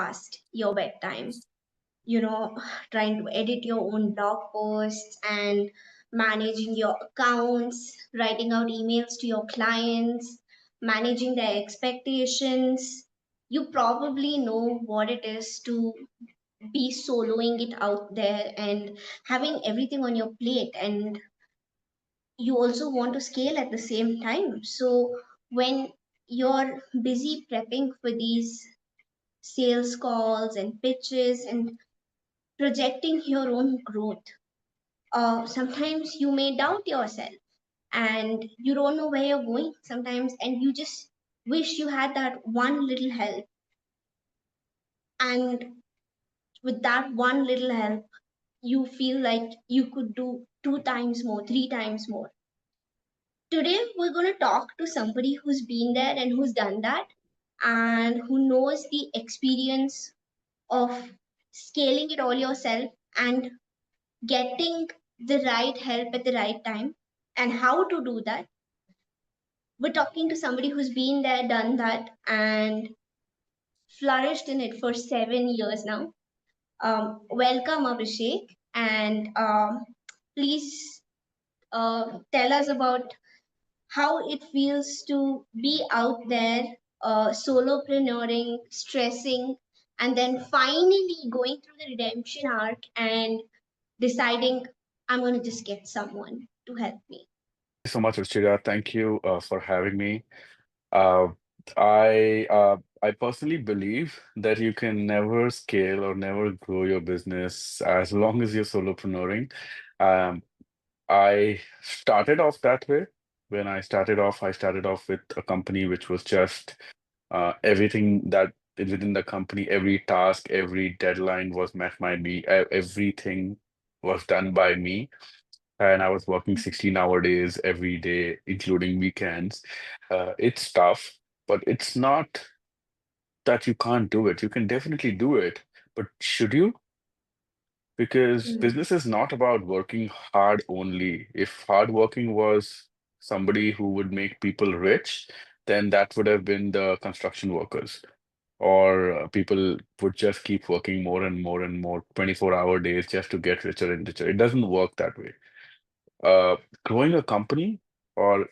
past your bedtime, you know, trying to edit your own blog posts and managing your accounts, writing out emails to your clients, managing their expectations. You probably know what it is to be soloing it out there and having everything on your plate, and you also want to scale at the same time. So when you're busy prepping for these sales calls and pitches and projecting your own growth, sometimes you may doubt yourself and you don't know where you're going sometimes, and you just wish you had that one little help. And with that one little help, you feel like you could do two times more, three times more. Today, we're going to talk to somebody who's been there and who's done that and who knows the experience of scaling it all yourself and getting the right help at the right time and how to do that. We're talking to somebody who's been there, done that, and flourished in it for 7 years now. Welcome, Abhishek, and please tell us about how it feels to be out there, solopreneuring, stressing, and then finally going through the redemption arc and deciding I'm going to just get someone to help me. So much, Ruchira. Thank you for having me. Uh, I personally believe that you can never scale or never grow your business as long as you're solopreneuring. Um, I started off that way. When I started off with a company which was just everything that is within the company, every task, every deadline was met by me. Everything was done by me, and I was working 16-hour days every day, including weekends. It's tough, but it's not that you can't do it. You can definitely do it, but should you? Because Mm. business is not about working hard only. If hard working was somebody who would make people rich, then that would have been the construction workers. Or people would just keep working more and more and more 24-hour days just to get richer and richer. It doesn't work that way. uh, Growing a company or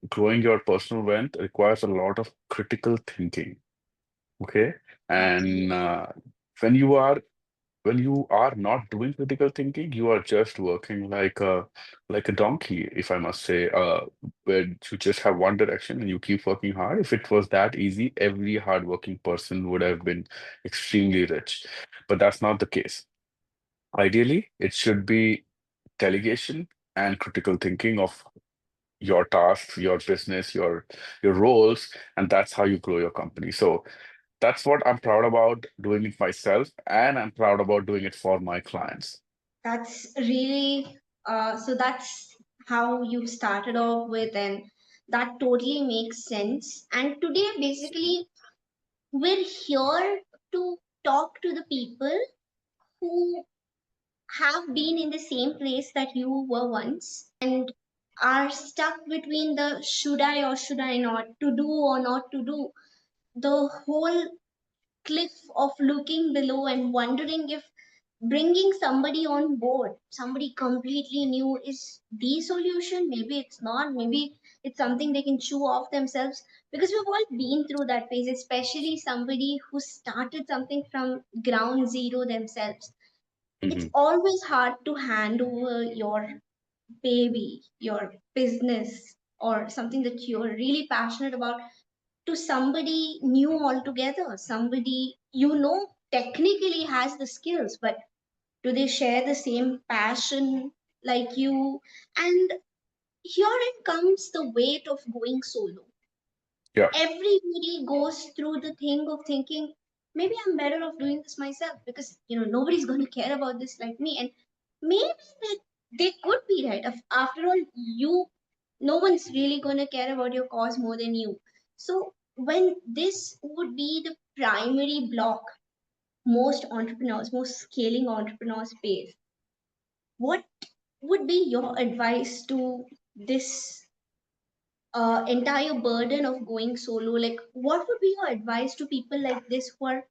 growing your personal wealth requires a lot of critical thinking. Okay. And Absolutely. when you are when you are not doing critical thinking, you are just working like a donkey, if I must say, where you just have one direction and you keep working hard. If it was that easy, every hardworking person would have been extremely rich, but that's not the case. Ideally, it should be delegation and critical thinking of your tasks, your business, your roles, and that's how you grow your company. So that's what I'm proud about doing it myself, and I'm proud about doing it for my clients. That's really, so that's how you started off with, and that totally makes sense. And today, basically, we're here to talk to the people who have been in the same place that you were once and are stuck between the should I or should I not, to do or not to do, the whole cliff of looking below and wondering if bringing somebody on board, somebody completely new, is the solution. Maybe it's not, maybe it's something they can chew off themselves, because we've all been through that phase, especially somebody who started something from ground zero themselves. It's Mhm. always hard to hand over your baby, your business, or something that you're really passionate about to somebody new altogether, somebody technically has the skills, but do they share the same passion like you? And herein comes the weight of going solo. Yeah. Everybody goes through the thing of thinking, maybe I'm better off doing this myself, because nobody's going to care about this like me. And maybe that they could be right. After all, no one's really going to care about your cause more than you. So when this would be the primary block most scaling entrepreneurs face, what would be your advice to this entire burden of going solo? Like, what would be your advice to people like this who are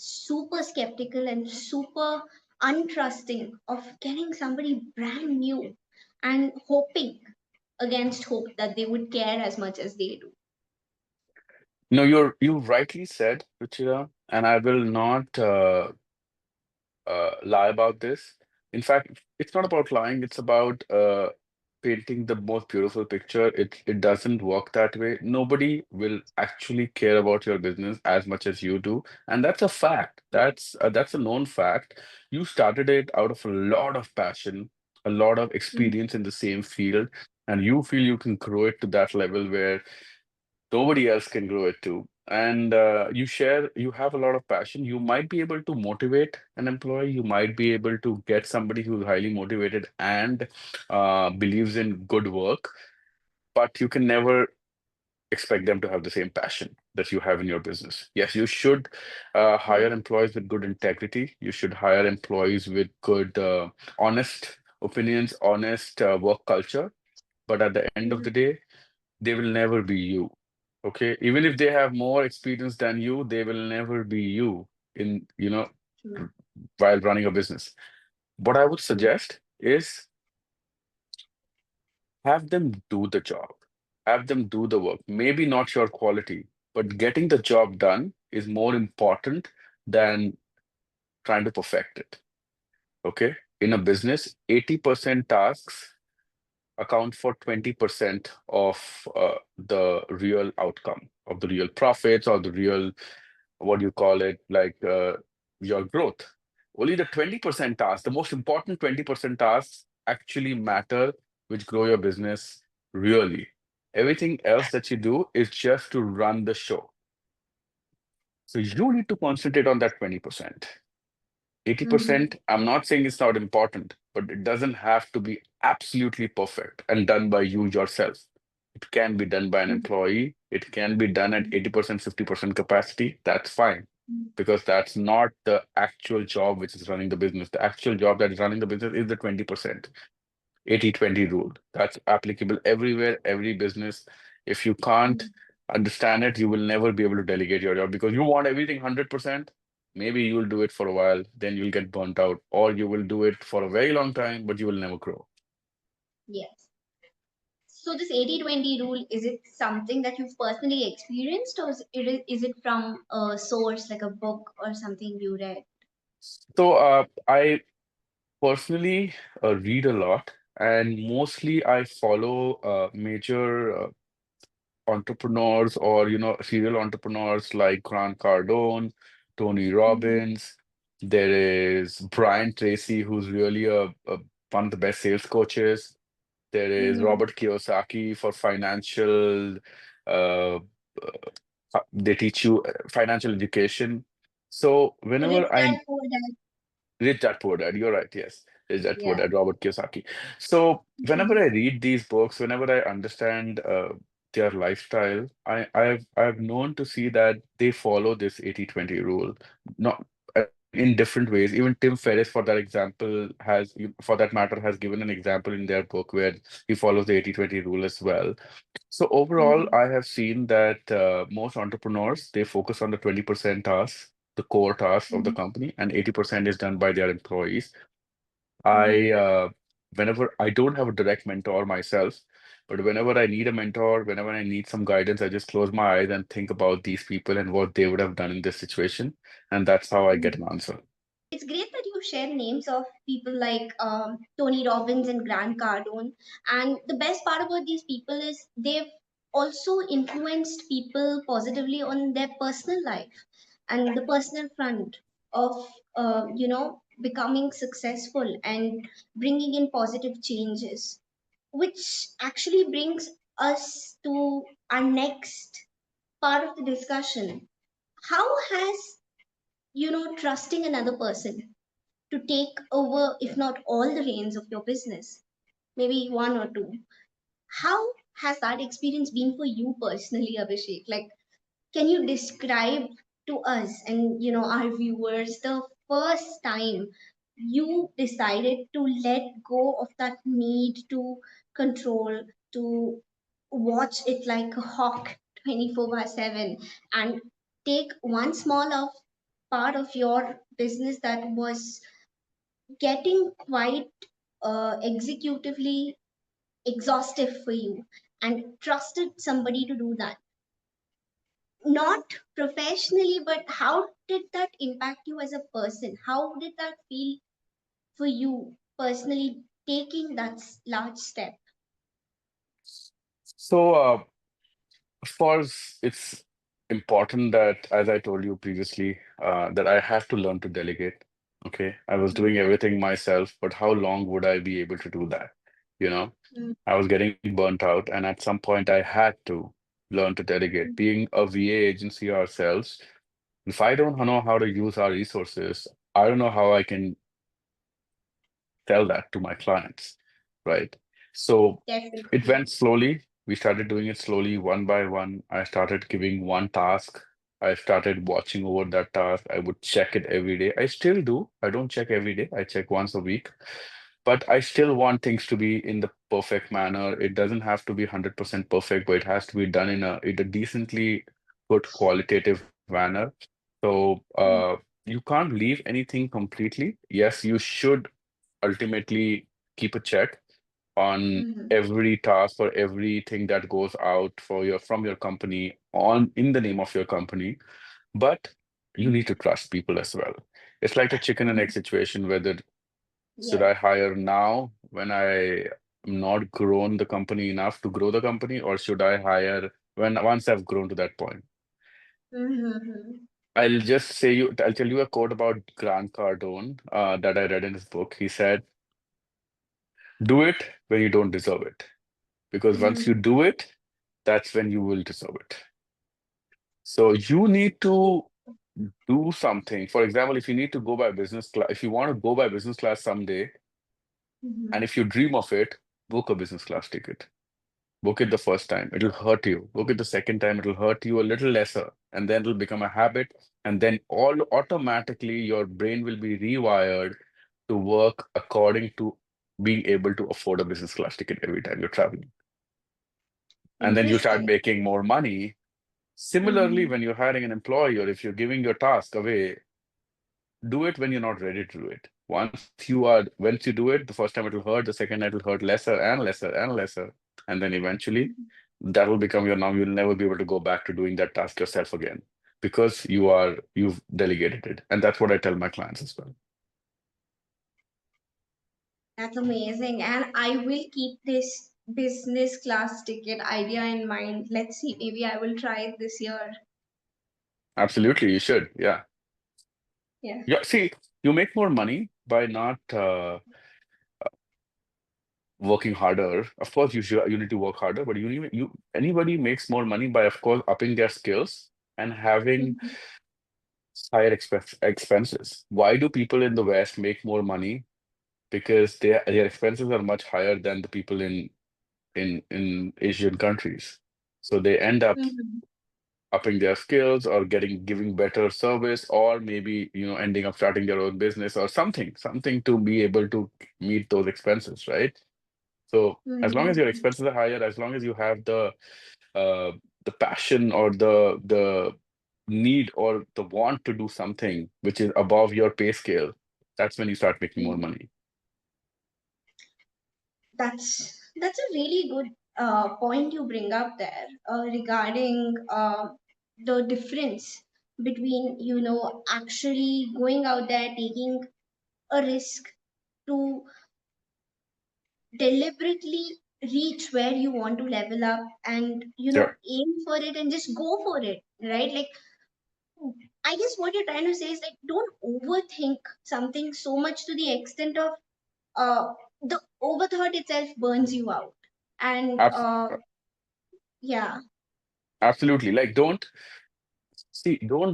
super skeptical and super untrusting of getting somebody brand new and hoping against hope that they would care as much as they do. No, you rightly said, Ruchira, and I will not lie about this. In fact, it's not about lying, it's about painting the most beautiful picture. It doesn't work that way. Nobody will actually care about your business as much as you do, and that's a fact. That's a known fact. You started it out of a lot of passion, a lot of Mm, experience in the same field, and you feel you can grow it to that level where nobody else can grow it too. And you have a lot of passion. You might be able to motivate an employee. You might be able to get somebody who's highly motivated and believes in good work, but you can never expect them to have the same passion that you have in your business. Yes, you should yeah. hire employees with good integrity. You should hire employees with good, honest opinions, honest work culture. But at the end of Yeah. the day, they will never be you. Okay, even if they have more experience than you, they will never be you in, True. r- while running a business. What I would True. suggest is have them do the job, have them do the work. Maybe not your quality, but getting the job done is more important than trying to perfect it. Okay, in a business, 80% tasks account for 20% of the real outcome, of the real profits, or the real, what do you call it, like your growth. Only the 20% tasks, the most important 20% tasks actually matter, which grow your business really. Everything else that you do is just to run the show. So you need to concentrate on that 20%. Mm-hmm. 80%, I'm not saying it's not important, but it doesn't have to be absolutely perfect and done by you yourself. It can be done by an employee. It can be done at 80%, 50% capacity. That's fine because that's not the actual job which is running the business. The actual job that is running the business is the 20%. 80/20 rule. That's applicable everywhere, every business. If you can't understand it, you will never be able to delegate your job because you want everything 100%. Maybe you'll do it for a while, then you'll get burnt out, or you will do it for a very long time, but you will never grow. Yes. So this 80/20 rule, is it something that you've personally experienced, or is it from a source like a book or something you read? So I personally read a lot, and mostly I follow major entrepreneurs or serial entrepreneurs like Grant Cardone, Tony Mm-hmm. Robbins. There is Brian Tracy, who's really one of the best sales coaches. There is Mm-hmm. Robert Kiyosaki for financial. They teach you financial education. So Rich whenever Dad I Poor Dad. Rich Dad Poor Dad, you're right. Yes, Rich Dad Poor Yeah. Dad, Robert Kiyosaki. So whenever Mhm. I read these books, whenever I understand their lifestyle, I've known to see that they follow this 80/20 rule. Not, I mean, in different ways. Even Tim Ferriss, for that example, for that matter, has given an example in their book where he follows the 80/20 rule as well. So overall, Mhm. I have seen that most entrepreneurs, they focus on the 20% tasks, the core tasks of the Mhm. company, and 80% is done by their employees. Mhm. I whenever I don't have a direct mentor myself, but whenever I need a mentor, whenever I need some guidance, I just close my eyes and think about these people and what they would have done in this situation, and that's how I get an Mhm. answer. It's great that you share names of people like Tony Robbins and Grant Cardone. And the best part about these people is they've also influenced people positively on their personal life and the personal front of, becoming successful and bringing in positive changes, which actually brings us to our next part of the discussion. How has, trusting another person to take over, if not all the reins of your business, maybe one or two. How has that experience been for you personally, Abhishek? Like, can you describe to us and our viewers the first time you decided to let go of that need to control, to watch it like a hawk 24/7 and take one small off? part of your business that was getting quite executively exhaustive for you, and trusted somebody to do that, not professionally, but how did that impact you as a person? How did that feel for you personally, taking that large step? So, of course, it's important that, as I told you previously, that I have to learn to delegate. Okay. I was doing Mm-hmm. everything myself, but how long would I be able to do that? You know, I was getting burnt out, and at some point, I had to learn to delegate. Being a VA agency ourselves, if I don't know how to use our resources, I don't know how I can tell that to my clients, right? So it Definitely. went slowly. We started doing it slowly, one by one. I started giving one task. I started watching over that task. I would check it every day. I still do. I don't check every day. I check once a week. But I still want things to be in the perfect manner. It doesn't have to be 100% perfect, but it has to be done in a decently good qualitative manner. So you can't leave anything completely. Yes, you should ultimately keep a check on Mm-hmm. every task or everything that goes out for your from your company on in the name of your company, but you need to trust people as well. It's like the chicken and egg situation, whether should Yes. I hire now when I am not grown the company enough to grow the company, or should I hire when once I've grown to that point? Mm-hmm. I'll tell you a quote about Grant Cardone that I read in his book. He said, do it when you don't deserve it. Because once you Mm-hmm. do it, that's when you will deserve it. So you need to do something. For example, if you need to go by business class, if you want to go by business class someday, and Mm-hmm. if you dream of it, book a business class ticket. Book it the first time, it'll hurt you. Book it the second time, it'll hurt you a little lesser. And then it'll become a habit. And then all automatically your brain will be rewired to work according to being able to afford a business class ticket every time you're traveling. And then you start Interesting. making more money. Similarly, Mm-hmm. when you're hiring an employee or if you're giving your task away, do it when you're not ready to do it. Once you do it, the first time it'll hurt, the second time it'll hurt lesser and lesser and lesser. And then eventually that will become your norm. You'll never be able to go back to doing that task yourself again because you've delegated it. And that's what I tell my clients as well. That's amazing. And I will keep this business class ticket idea in mind. Let's see, maybe I will try it this year. Absolutely, you should. Yeah. Yeah. Yeah. See, you make more money by not working harder. Of course, you need to work harder, but you anybody makes more money by, of course, upping their skills and having Mm-hmm. higher expenses. Why do people in the West make more money? Because their expenses are much higher than the people in Asian countries. So they end up Mm-hmm. upping their skills or giving better service, or maybe ending up starting their own business or something to be able to meet those expenses, right? So as long as your Mm-hmm. expenses are higher, as long as you have uh, the passion or the need or the want to do something which is above your pay scale, that's when you start making more money. That's a really good point you bring up there, regarding the difference between actually going out there, taking a risk to deliberately reach where you want to level up, and Yeah, aim for it and just go for it, right? Like, I guess what you're trying to say is, like, don't overthink something so much to the extent of uh the overthought itself burns you out. And abs yeah. absolutely. Like, don't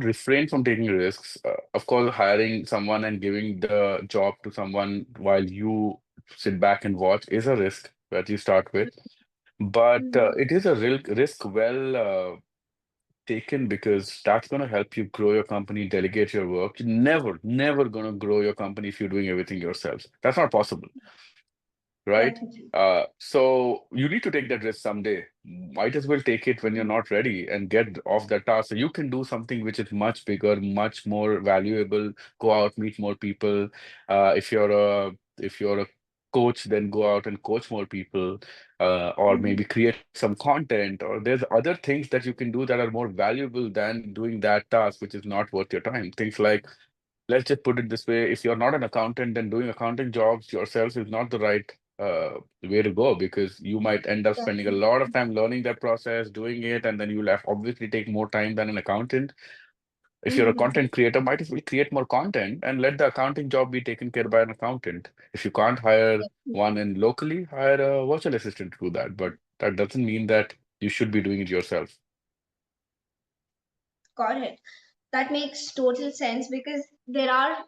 refrain from taking risks. Of course, hiring someone and giving the job to someone while you sit back and watch is a risk that you start with. But Mhm. it is a real risk well taken, because that's going to help you grow your company, delegate your work. You're never going to grow your company if you're doing everything yourself. That's not possible. right? Definitely. So you need to take that risk someday. Might as well take it when you're not ready and get off that task. So you can do something which is much bigger, much more valuable. Go out, meet more people. If you're a coach, then go out and coach more people, or Mhm. maybe create some content. Or there's other things that you can do that are more valuable than doing that task, which is not worth your time. Things like, let's just put it this way, if you're not an accountant, then doing accounting jobs yourself is not the right way to go, because you might end up spending a Definitely. lot of time learning that process, doing it, and then you'll have obviously take more time than an accountant. If you're a Mhm. content creator, might as well create more content and let the accounting job be taken care by an accountant. If you can't hire one in locally, hire a virtual assistant to do that. But that doesn't mean that you should be doing it yourself. Got it. That makes total sense because there are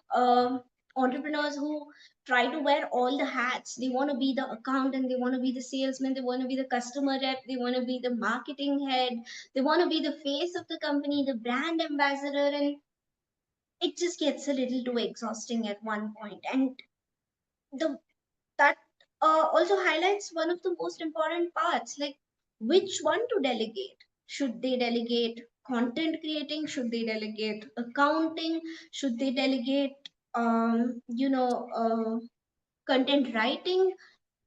entrepreneurs who try to wear all the hats. They want to be the accountant, they want to be the salesman, they want to be the customer rep, they want to be the marketing head, they want to be the face of the company, the brand ambassador, and it just gets a little too exhausting at one point. And the that also highlights one of the most important parts, like which one to delegate. Should they delegate content creating? Should they delegate accounting? Should they delegate content writing?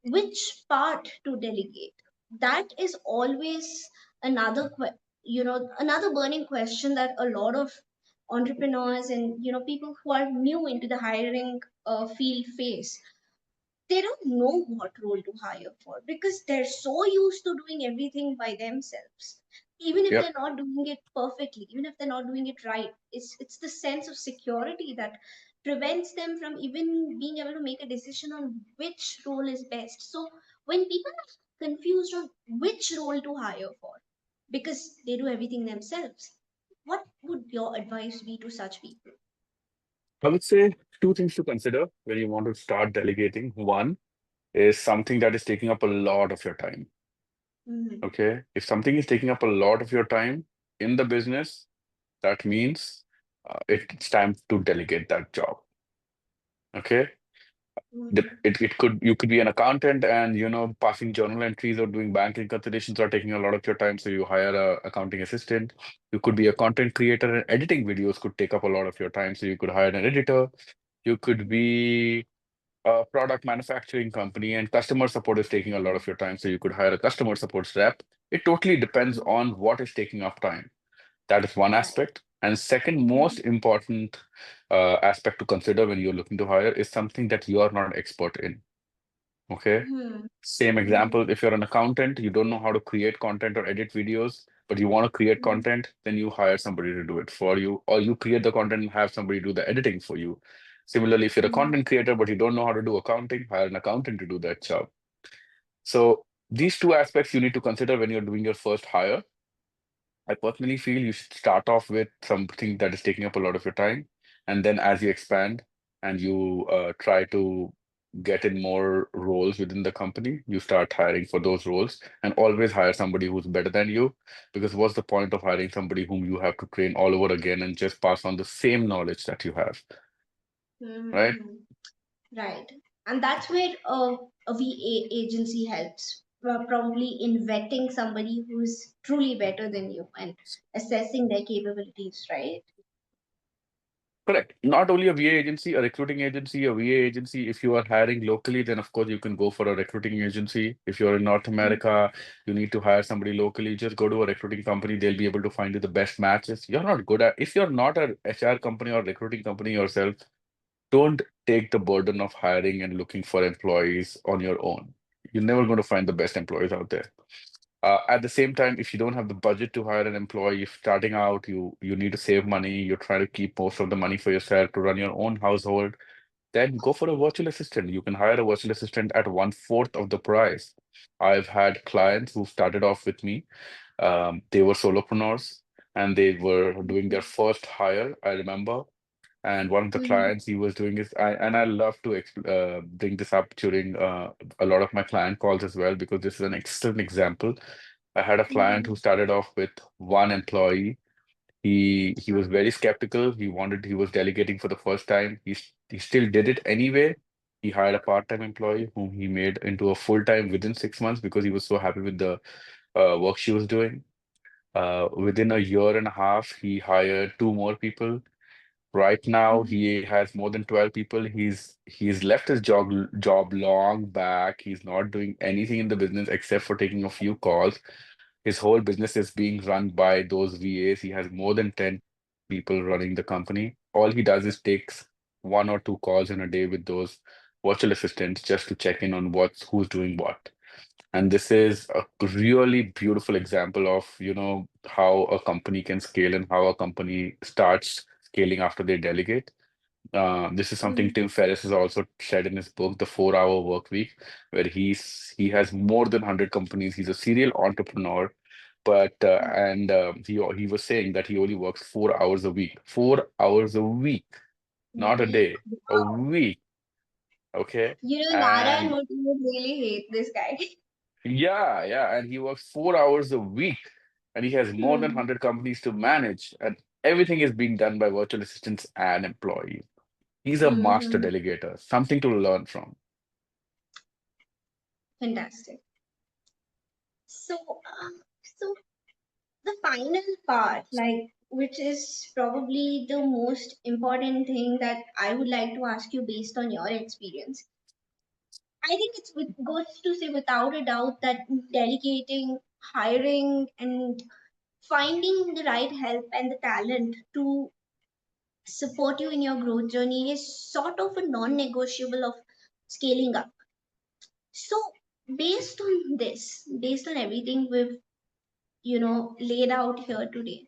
Which part to delegate? That is always another burning question that a lot of entrepreneurs and people who are new into the hiring field face. They don't know what role to hire for because they're so used to doing everything by themselves. Even if Yep. they're not doing it perfectly, even if they're not doing it right, it's the sense of security that prevents them from even being able to make a decision on which role is best. So when people are confused on which role to hire for because they do everything themselves, what would your advice be to such people? I would say two things to consider when you want to start delegating. One is something that is taking up a lot of your time. Mm-hmm. Okay. If something is taking up a lot of your time in the business, that means it's time to delegate that job. Okay. It could, you could be an accountant, and passing journal entries or doing bank reconciliations are taking a lot of your time, so you hire a accounting assistant. You could be a content creator, and editing videos could take up a lot of your time, so you could hire an editor. You could be a product manufacturing company, and customer support is taking a lot of your time, so you could hire a customer support rep. It totally depends on what is taking up time. That is one Right. aspect. And second most important aspect to consider when you're looking to hire is something that you are not expert in. Okay. Hmm. Same Hmm. example, if you're an accountant, you don't know how to create content or edit videos, but you want to create Hmm. content, then you hire somebody to do it for you, or you create the content and have somebody do the editing for you. Similarly, if you're a Hmm. content creator, but you don't know how to do accounting, hire an accountant to do that job. So these two aspects you need to consider when you're doing your first hire. I personally feel you should start off with something that is taking up a lot of your time. And then as you expand and you try to get in more roles within the company, you start hiring for those roles, and always hire somebody who's better than you. Because what's the point of hiring somebody whom you have to train all over again and just pass on the same knowledge that you have, right? Hmm. Right. And that's where a VA agency helps, probably in vetting somebody who's truly better than you and assessing their capabilities, right? Correct. Not only a VA agency, a recruiting agency, a VA agency. If you are hiring locally, then of course you can go for a recruiting agency. If you're in North America, you need to hire somebody locally, just go to a recruiting company. They'll be able to find you the best matches. If you're not a HR company or recruiting company yourself, don't take the burden of hiring and looking for employees on your own. You're never going to find the best employees out there. At the same time, if you don't have the budget to hire an employee, if starting out, you need to save money, you're trying to keep most of the money for yourself to run your own household, then go for a virtual assistant. You can hire a virtual assistant at one-fourth of the price. I've had clients who started off with me. They were solopreneurs and they were doing their first hire, I remember. And one of the Mm-hmm. clients he was doing is, and I love to bring this up during a lot of my client calls as well, because this is an excellent example. I had a client Mm-hmm. who started off with one employee. He was very skeptical. He was delegating for the first time. He still did it anyway, He hired a part-time employee whom he made into a full-time within 6 months because he was so happy with the work she was doing. Within a year and a half, he hired two more people. Right now, Mhm. he has more than 12 people. He's left his job long back. He's not doing anything in the business except for taking a few calls. His whole business is being run by those VAs. He has more than 10 people running the company. All he does is takes one or two calls in a day with those virtual assistants just to check in on who's doing what. And this is a really beautiful example of, how a company can scale and how a company starts scaling after they delegate. This is something Mhm. Tim Ferriss has also said in his book, The 4 Hour Work Week, where he has more than 100 companies. He's a serial entrepreneur, but he was saying that he only works 4 hours a week. 4 hours a week, not a Week. day, a Wow. week. Okay. Narayan And would really hate this guy. yeah, yeah, and he works 4 hours a week, and he has more than Hmm. 100 companies to manage, and everything is being done by virtual assistants and employees. He's a master Hmm. delegator, something to learn from. Fantastic. So, so the final part, like, which is probably the most important thing that I would like to ask you based on your experience. I think goes to say without a doubt that delegating, hiring, and finding the right help and the talent to support you in your growth journey is sort of a non-negotiable of scaling up. So, based on everything we've laid out here today,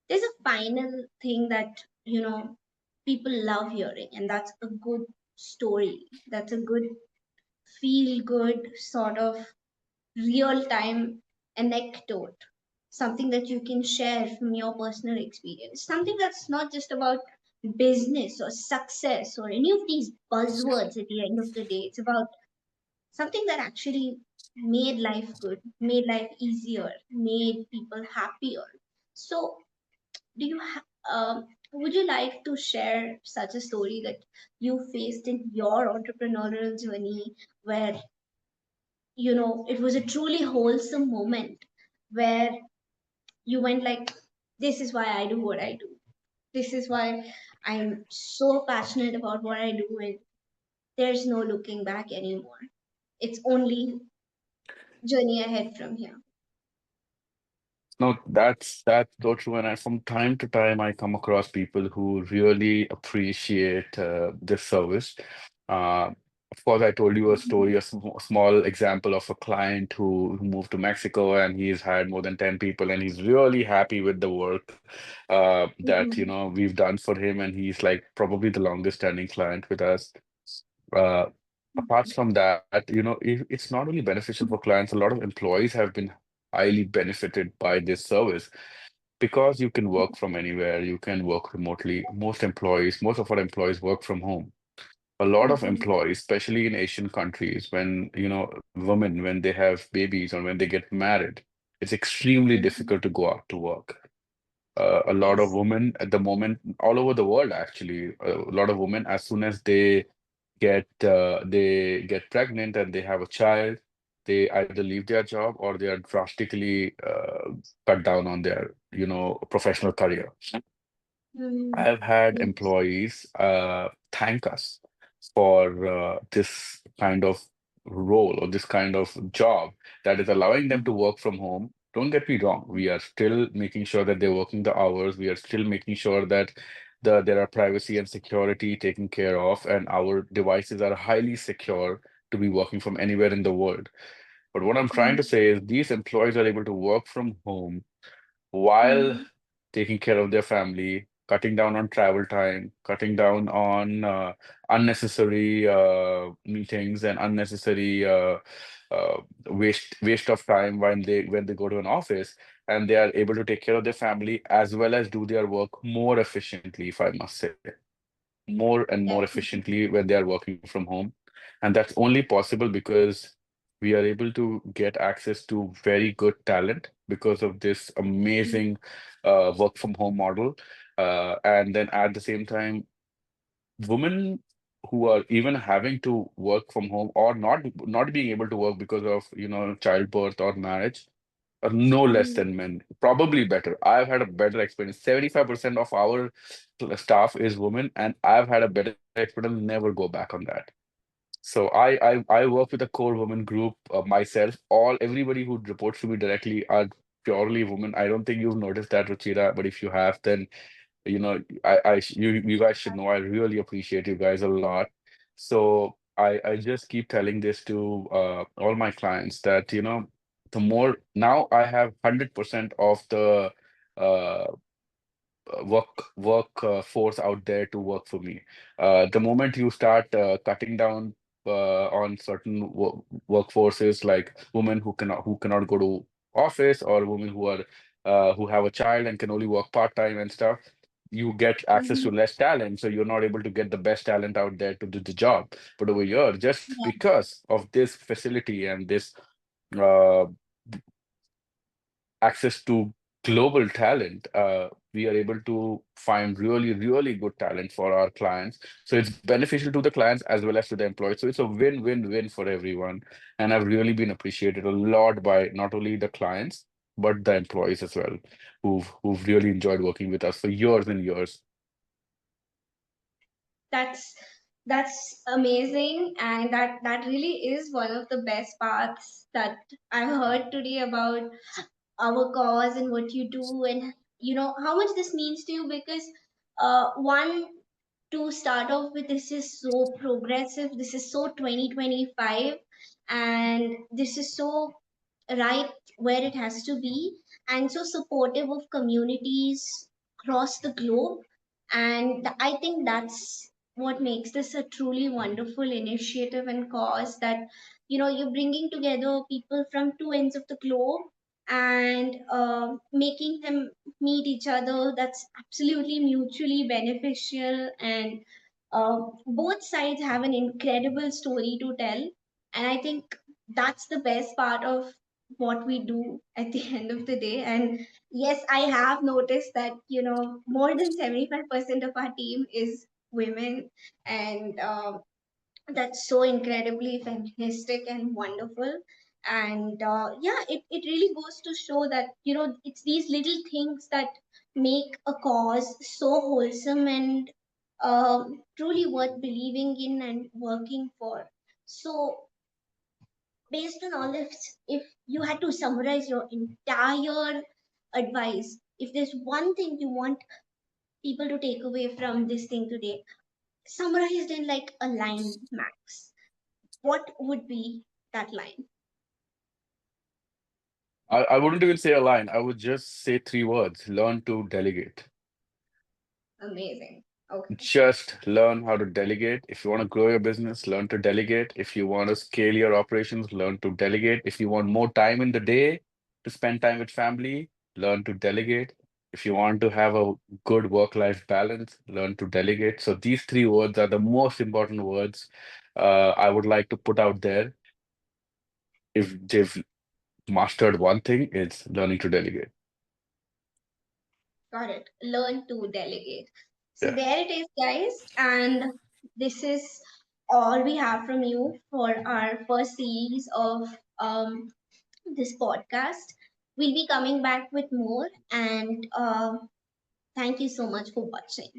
there's a final thing that people love hearing, and that's a good story. That's a good feel good sort of real time anecdote, something that you can share from your personal experience, something that's not just about business or success or any of these buzzwords at the end of the day. It's about something that actually made life good, made life easier, made people happier. So, do you would you like to share such a story that you faced in your entrepreneurial journey where it was a truly wholesome moment where you went like, this is why I do what I do, this is why I'm so passionate about what I do, and there's no looking back anymore, it's only journey ahead from here. No, that's so true. And from time to time, I come across people who really appreciate this service. Uh, of course, I told you a story, a small example of a client who moved to Mexico, and he's hired more than 10 people, and he's really happy with the work that Mhm. we've done for him, and he's like probably the longest standing client with us. Uh, Apart from that, it's not only beneficial for clients, a lot of employees have been highly benefited by this service because you can work from anywhere, you can work remotely. Most of our employees work from home. A lot of Mhm. employees, especially in Asian countries, when, women, when they have babies or when they get married, it's extremely Mhm. difficult to go out to work. A lot of Yes. women at the moment, all over the world, actually, a lot of women, as soon as they get pregnant and they have a child, they either leave their job or they are drastically cut down on their, professional career. Mhm. I've had Yes. employees thank us for this kind of role or this kind of job that is allowing them to Mhm. work from home. Don't get me wrong, we are still making sure that they're working the hours. We are still making sure that there are privacy and security taken care of, and our devices are highly secure to be working from anywhere in the world. But what I'm trying to Mhm. say is these employees are able to work from home while Mhm. taking care of their family, cutting down on travel time, cutting down on unnecessary meetings and unnecessary waste of time when they go to an office, and they are able to take care of their family as well as do their work more efficiently, if I must say, more and more Definitely. efficiently when they are working from home. And that's only possible because we are able to get access to very good talent because of this amazing work from home model. And then at the same time, women who are even having to work from home or not being able to work because of, childbirth or marriage, are no less Mm, than men, probably better. I've had a better experience. 75% of our staff is women, and I've had a better experience. Never go back on that. So I work with a core women group, myself. Everybody who reports to me directly are purely women. I don't think you've noticed that, Ruchira, but if you have, then you guys should know I really appreciate you guys a lot. So I just keep telling this to all my clients that, the more now I have 100% of the uh, work force out there to work for me. The moment you start cutting down on certain workforces, like women who cannot go to office, or women who have a child and can only work part-time and stuff, you get access to mhm. less talent, so you're not able to get the best talent out there to do the job. But over here, just Yeah, because of this facility and this uh, access to global talent, we are able to find really, really good talent for our clients. So it's beneficial to the clients as well as to the employees. So it's a win-win-win for everyone. And I've really been appreciated a lot by not only the clients, but the employees as well, who've really enjoyed working with us for years and years. that's that's amazing, and that really is one of the best parts that I've heard today about our cause and what you do, and how much this means to you. Because one, to start off with, this is so progressive, this is so 2025, and this is so right where it has to be, and so supportive of communities across the globe. And I think that's what makes this a truly wonderful initiative and cause, that you're bringing together people from two ends of the globe, and making them meet each other. That's absolutely mutually beneficial, and both sides have an incredible story to tell. And I think that's the best part of what we do at the end of the day. And yes, I have noticed that more than 75% of our team is women, and that's so incredibly fantastic and wonderful. And yeah, it really goes to show that it's these little things that make a cause so wholesome and truly worth believing in and working for. So based on all this, if you had to summarize your entire advice, if there's one thing you want people to take away from this thing today, summarized in like a line max, what would be that line? I wouldn't even say a line. I would just say three words: learn to delegate. Amazing. Okay. Just learn how to delegate. If you want to grow your business, learn to delegate. If you want to scale your operations, learn to delegate. If you want more time in the day to spend time with family, learn to delegate. If you want to have a good work-life balance, learn to delegate. So these three words are the most important words I would like to put out there. If they've mastered one thing, it's learning to delegate. Got it. Learn to delegate. So Yeah. there it is, guys. And this is all we have from you for our first series of this podcast. We'll be coming back with more. And thank you so much for watching.